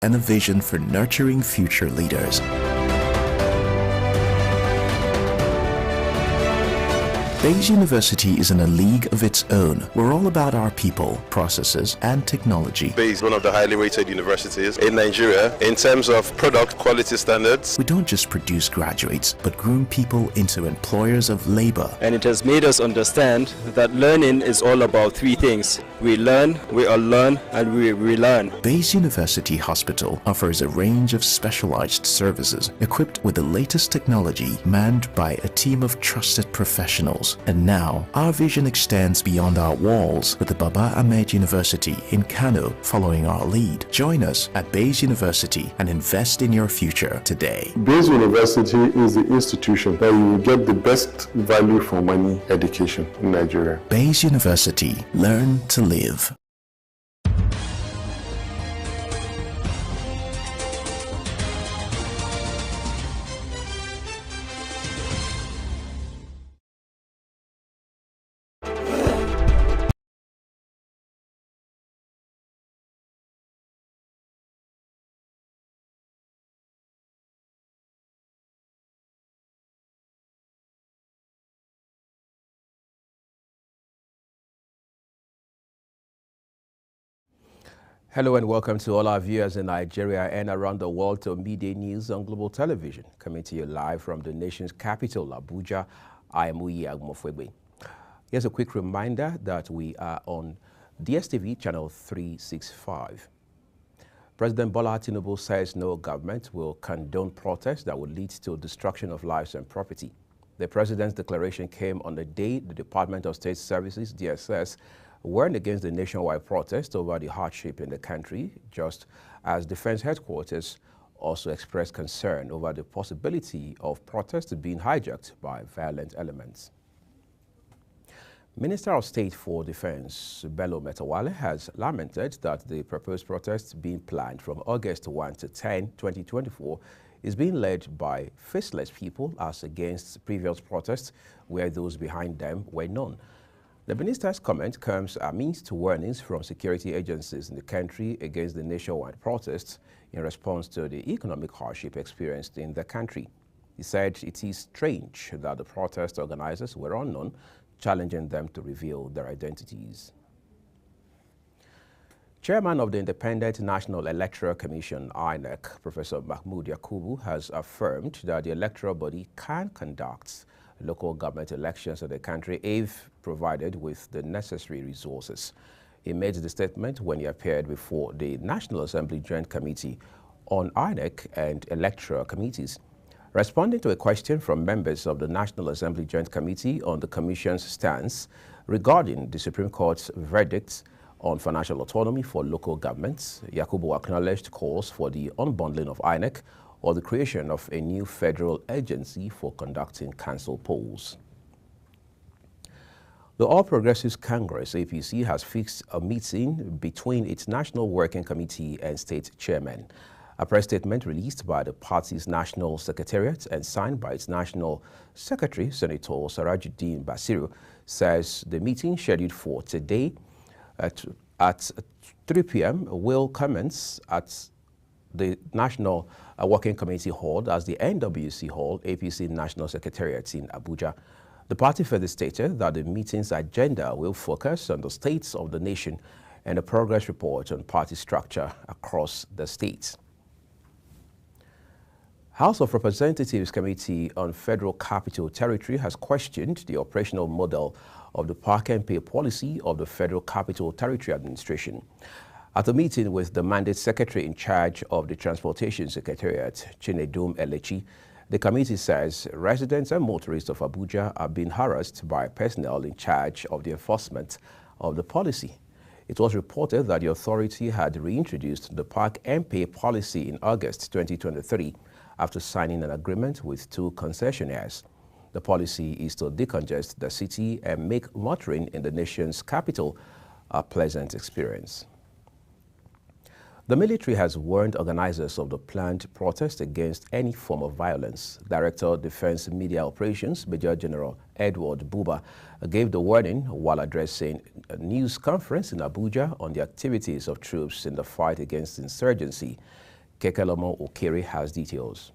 and a vision for nurturing future leaders. Bayes University is in a league of its own. We're all about our people, processes, and technology. Bayes is one of the highly rated universities in Nigeria in terms of product quality standards. We don't just produce graduates, but groom people into employers of labor. And it has made us understand that learning is all about three things. We learn, we unlearn, and we relearn. Bayes University Hospital offers a range of specialized services equipped with the latest technology, manned by a team of trusted professionals. And now, our vision extends beyond our walls with the Baba Ahmed University in Kano following our lead. Join us at Bayes University and invest in your future today. Bayes University is the institution that you will get the best value for money education in Nigeria. Bayes University. Learn to live. Hello and welcome to all our viewers in Nigeria and around the world to Midday News on Global Television, coming to you live from the nation's capital, Abuja. I am Uyi Agumofwegbe. Here's a quick reminder that we are on DSTV channel 365. President Bola Tinubu says no government will condone protests that would lead to destruction of lives and property. The president's declaration came on the day the Department of State Services, DSS, warned against the nationwide protest over the hardship in the country, just as Defense Headquarters also expressed concern over the possibility of protests being hijacked by violent elements. Minister of State for Defense, Bello Metawalle, has lamented that the proposed protests being planned from August 1 to 10, 2024 is being led by faceless people as against previous protests where those behind them were known. The minister's comment comes amidst warnings from security agencies in the country against the nationwide protests in response to the economic hardship experienced in the country. He said it is strange that the protest organizers were unknown, challenging them to reveal their identities. Chairman of the Independent National Electoral Commission, INEC, Professor Mahmoud Yakubu, has affirmed that the electoral body can conduct local government elections in the country if provided with the necessary resources. He made the statement when he appeared before the National Assembly Joint Committee on INEC and electoral committees. Responding to a question from members of the National Assembly Joint Committee on the Commission's stance regarding the Supreme Court's verdict on financial autonomy for local governments, Yakubu acknowledged calls for the unbundling of INEC or the creation of a new federal agency for conducting council polls. The All Progressives Congress, APC, has fixed a meeting between its National Working Committee and state chairmen. A press statement released by the party's National Secretariat and signed by its National Secretary, Senator Sarajuddin Basiru, says the meeting scheduled for today at 3 p.m. will commence at the National Working Committee Hall as the NWC Hall, APC National Secretariat in Abuja. The party further stated that the meeting's agenda will focus on the states of the nation and a progress report on party structure across the states. House of Representatives Committee on Federal Capital Territory has questioned the operational model of the park and pay policy of the Federal Capital Territory Administration. At a meeting with the Mandate Secretary in charge of the Transportation Secretariat, Chinedum Elechi, the committee says residents and motorists of Abuja are being harassed by personnel in charge of the enforcement of the policy. It was reported that the authority had reintroduced the park and pay policy in August 2023 after signing an agreement with 2 concessionaires. The policy is to decongest the city and make motoring in the nation's capital a pleasant experience. The military has warned organizers of the planned protest against any form of violence. Director of Defense Media Operations, Major General Edward Buba, gave the warning while addressing a news conference in Abuja on the activities of troops in the fight against insurgency. Kekelomo Okere has details.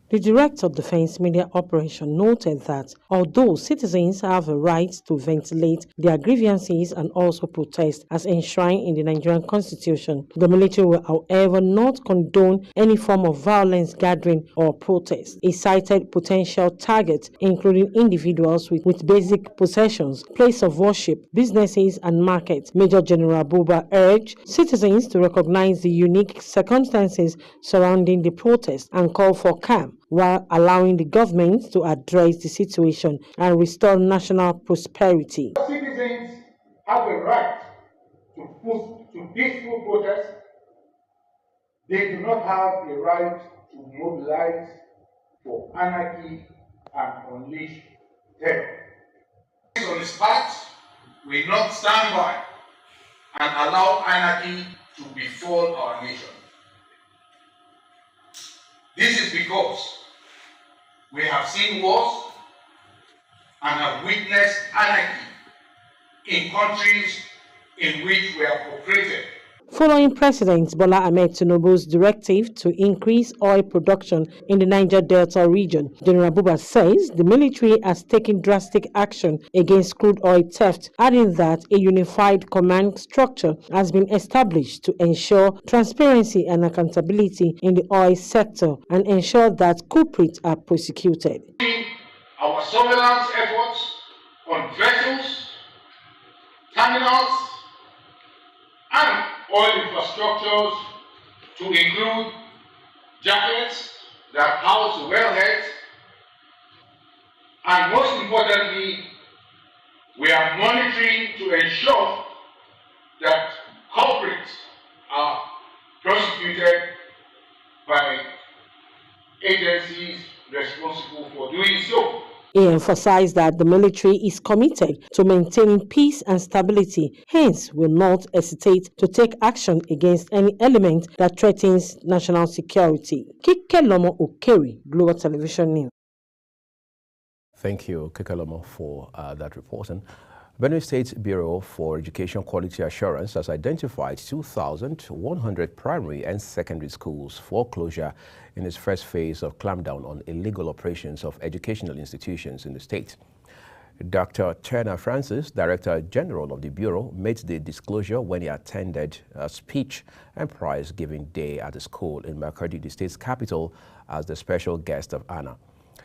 The Director of Defense Media Operation noted that although citizens have a right to ventilate their grievances and also protest as enshrined in the Nigerian Constitution, the military will, however, not condone any form of violence, gathering, or protest. He cited potential targets, including individuals with basic possessions, place of worship, businesses, and markets. Major General Buba urged citizens to recognize the unique circumstances surrounding the protest and call for calm, while allowing the government to address the situation and restore national prosperity. Citizens have a right to peaceful protest. They do not have a right to mobilize for anarchy and unleash terror. On this part, we not stand by and allow anarchy to befall our nation. This is because we have seen wars and have witnessed anarchy in countries in which we have cooperated. Following President Bola Ahmed Tinubu's directive to increase oil production in the Niger Delta region, General Buba says the military has taken drastic action against crude oil theft, adding that a unified command structure has been established to ensure transparency and accountability in the oil sector and ensure that culprits are prosecuted. Our surveillance efforts on vessels, terminals, and oil infrastructures to include jackets that house wellheads, and most importantly, we are monitoring to ensure that culprits are prosecuted by agencies responsible for doing so. He emphasized that the military is committed to maintaining peace and stability, hence will not hesitate to take action against any element that threatens national security. Kekelomo Okere, Global Television News. Thank you, Kekelomo, for that report. And Benue State Bureau for Education Quality Assurance has identified 2,100 primary and secondary schools for closure in its first phase of clampdown on illegal operations of educational institutions in the state. Dr. Turner Francis, Director General of the Bureau, made the disclosure when he attended a speech and prize-giving day at the school in Makurdi, the state's capital, as the special guest of honor.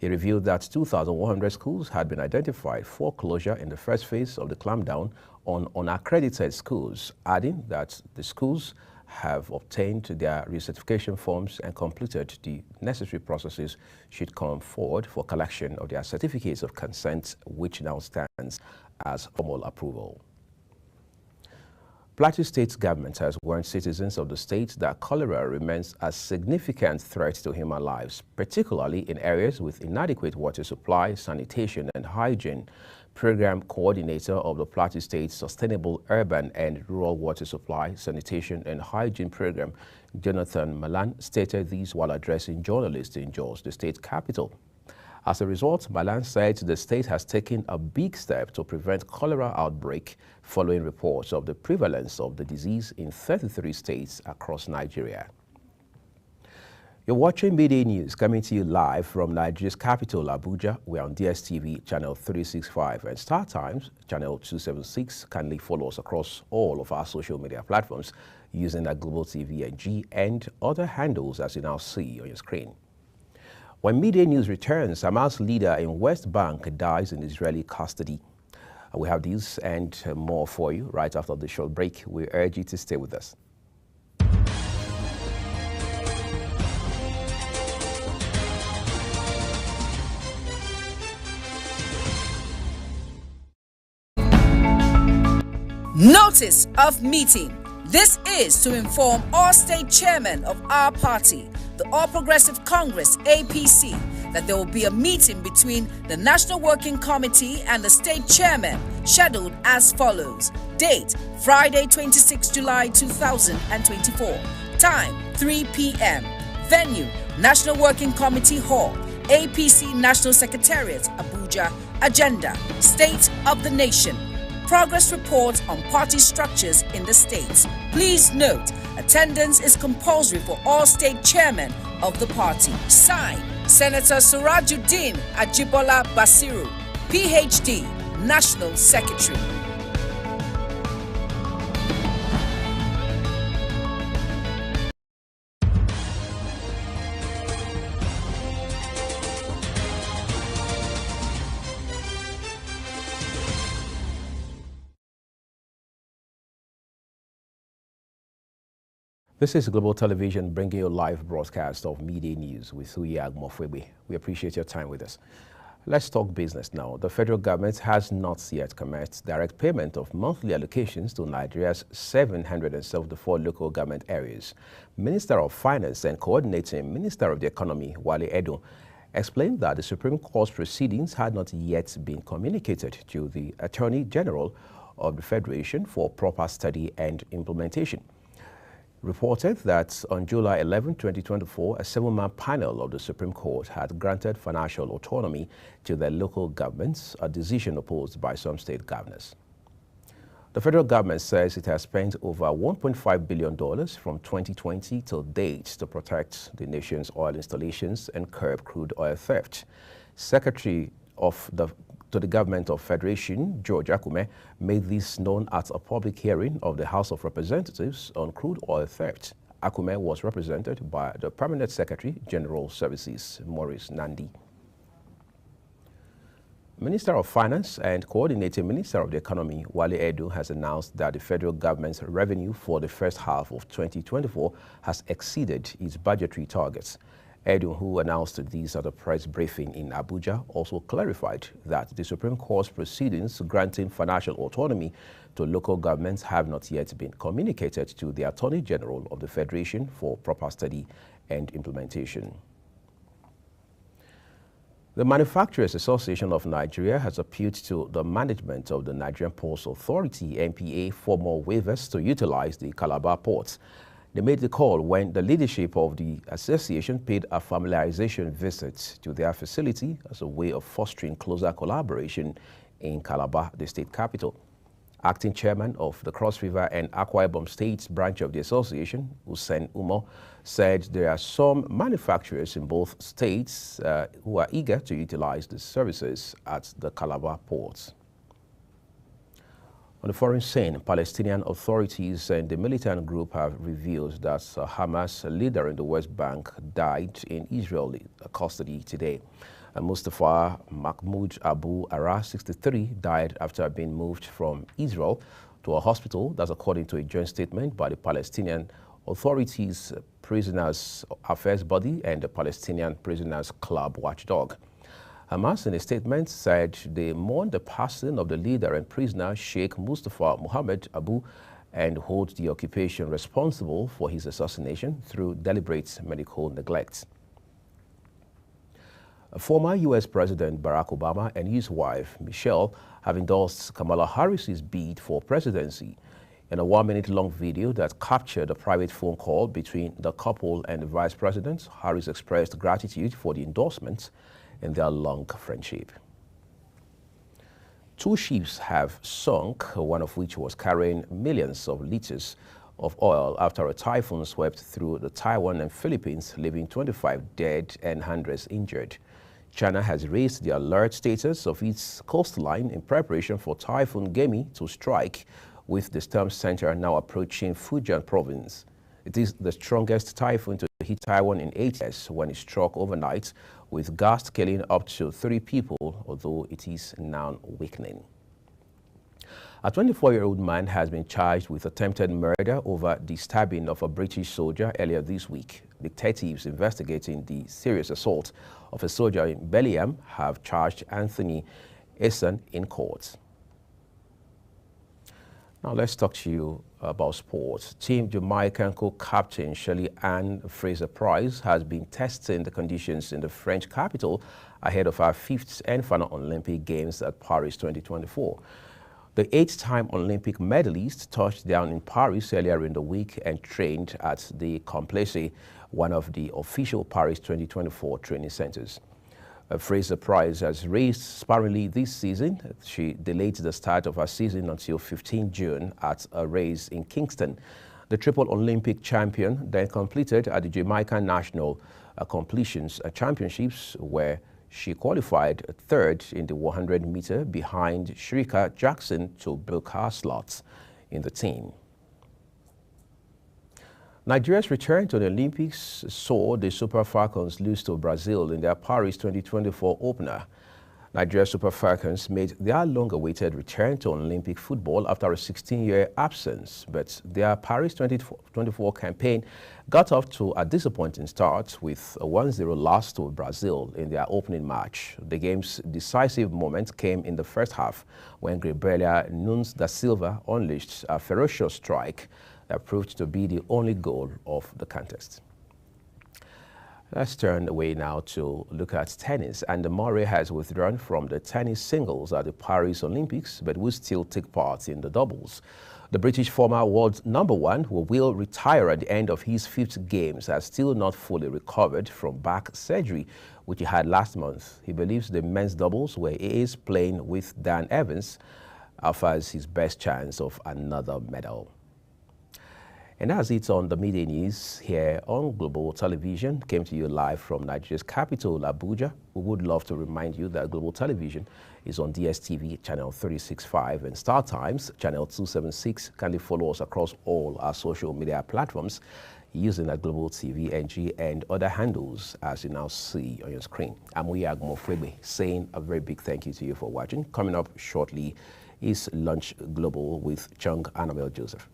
He revealed that 2,100 schools had been identified for closure in the first phase of the clampdown on unaccredited schools, adding that the schools have obtained their recertification forms and completed the necessary processes should come forward for collection of their certificates of consent, which now stands as formal approval. Plateau State government has warned citizens of the state that cholera remains a significant threat to human lives, particularly in areas with inadequate water supply, sanitation, and hygiene. Program Coordinator of the Plateau State Sustainable Urban and Rural Water Supply, Sanitation, and Hygiene Program, Jonathan Malan, stated these while addressing journalists in Jos, the state capital. As a result, Malan said the state has taken a big step to prevent cholera outbreak following reports of the prevalence of the disease in 33 states across Nigeria. You're watching Midday News coming to you live from Nigeria's capital, Abuja. We're on DSTV channel 365 and Star Times channel 276. Kindly follow us across all of our social media platforms using the Global TV NG and other handles as you now see on your screen. When Midday News returns, Hamas leader in West Bank dies in Israeli custody. We have these and more for you right after the short break. We urge you to stay with us. Notice of meeting. This is to inform all state chairmen of our party, the All Progressive Congress, APC, that there will be a meeting between the National Working Committee and the state chairman, scheduled as follows. Date, Friday, 26 July 2024. Time, 3 p.m. Venue, National Working Committee Hall, APC National Secretariat, Abuja. Agenda, State of the Nation. progress report on party structures in the states. Please note, attendance is compulsory for all state chairmen of the party. Signed, Senator Surajuddin Ajibola Basiru, PhD, National Secretary. This is Global Television bringing you a live broadcast of Midday News with Uyag Mofwebe. We appreciate your time with us. Let's talk business now. The federal government has not yet commenced direct payment of monthly allocations to Nigeria's 774 local government areas. Minister of Finance and Coordinating Minister of the Economy, Wale Edun, explained that the Supreme Court's proceedings had not yet been communicated to the Attorney General of the Federation for proper study and implementation. Reported that on July 11, 2024, a 7-man panel of the Supreme Court had granted financial autonomy to their local governments, a decision opposed by some state governors. The federal government says it has spent over $1.5 billion from 2020 till date to protect the nation's oil installations and curb crude oil theft. Secretary to the Government of Federation, George Akume, made this known at a public hearing of the House of Representatives on crude oil theft. Akume was represented by the Permanent Secretary, General Services, Maurice Nandi. Minister of Finance and Coordinating Minister of the Economy, Wale Edun, has announced that the federal government's revenue for the first half of 2024 has exceeded its budgetary targets. Edun, who announced this at a press briefing in Abuja, also clarified that the Supreme Court's proceedings granting financial autonomy to local governments have not yet been communicated to the Attorney General of the Federation for proper study and implementation. The Manufacturers Association of Nigeria has appealed to the management of the Nigerian Ports Authority, NPA, for more waivers to utilize the Calabar ports. They made the call when the leadership of the association paid a familiarization visit to their facility as a way of fostering closer collaboration in Calabar, the state capital. Acting chairman of the Cross River and Akwa Ibom States branch of the association, Hussein Umo, said there are some manufacturers in both states who are eager to utilize the services at the Calabar ports. On the foreign scene, Palestinian authorities and the militant group have revealed that Hamas leader in the West Bank died in Israeli custody today. Mustafa Mahmoud Abu Ara, 63, died after being moved from Israel to a hospital. That's according to a joint statement by the Palestinian Authorities Prisoners Affairs Body and the Palestinian Prisoners Club watchdog. Hamas, in a statement, said they mourn the passing of the leader and prisoner Sheikh Mustafa Mohammed Abu and hold the occupation responsible for his assassination through deliberate medical neglect. Former U.S. President Barack Obama and his wife, Michelle, have endorsed Kamala Harris's bid for presidency. In a 1-minute-long video that captured a private phone call between the couple and the vice president, Harris expressed gratitude for the endorsement in their long friendship. 2 ships have sunk, one of which was carrying millions of liters of oil after a typhoon swept through the Taiwan and Philippines, leaving 25 dead and hundreds injured. China has raised the alert status of its coastline in preparation for Typhoon Gemi to strike, with the storm center now approaching Fujian province. It is the strongest typhoon to hit Taiwan in 8 years when it struck overnight, with gusts killing up to 3 people, although it is now weakening. A 24-year-old man has been charged with attempted murder over the stabbing of a British soldier earlier this week. Detectives investigating the serious assault of a soldier in Bellingham have charged Anthony Essen in court. Now let's talk to you about sports. Team Jamaican co-captain Shirley Ann Fraser-Price has been testing the conditions in the French capital ahead of her 5th and final Olympic Games at Paris 2024. The 8-time Olympic medalist touched down in Paris earlier in the week and trained at the Complexe, one of the official Paris 2024 training centers. Fraser Price has raced sparingly this season. She delayed the start of her season until 15 June at a race in Kingston. The triple Olympic champion then completed at the Jamaican National Championships, where she qualified third in the 100-meter behind Shrika Jackson to book her slots in the team. Nigeria's return to the Olympics saw the Super Falcons lose to Brazil in their Paris 2024 opener. Nigeria Super Falcons made their long-awaited return to Olympic football after a 16-year absence, but their Paris 2024 campaign got off to a disappointing start with a 1-0 loss to Brazil in their opening match. The game's decisive moment came in the first half when Gabriela Nunes da Silva unleashed a ferocious strike that proved to be the only goal of the contest. Let's turn away now to look at tennis. And Murray has withdrawn from the tennis singles at the Paris Olympics, but will still take part in the doubles. The British former world #1, who will retire at the end of his 5th games, has still not fully recovered from back surgery, which he had last month. He believes the men's doubles, where he is playing with Dan Evans, offers his best chance of another medal. And that's it on the Midday News here on Global Television. Came to you live from Nigeria's capital, Abuja. We would love to remind you that Global Television is on DSTV channel 365 and Star Times channel 276. Kindly follow us across all our social media platforms using that Global TV NG and other handles as you now see on your screen. I'm Uyagmo Fwebe saying a very big thank you to you for watching. Coming up shortly is Lunch Global with Chung Annabelle Joseph.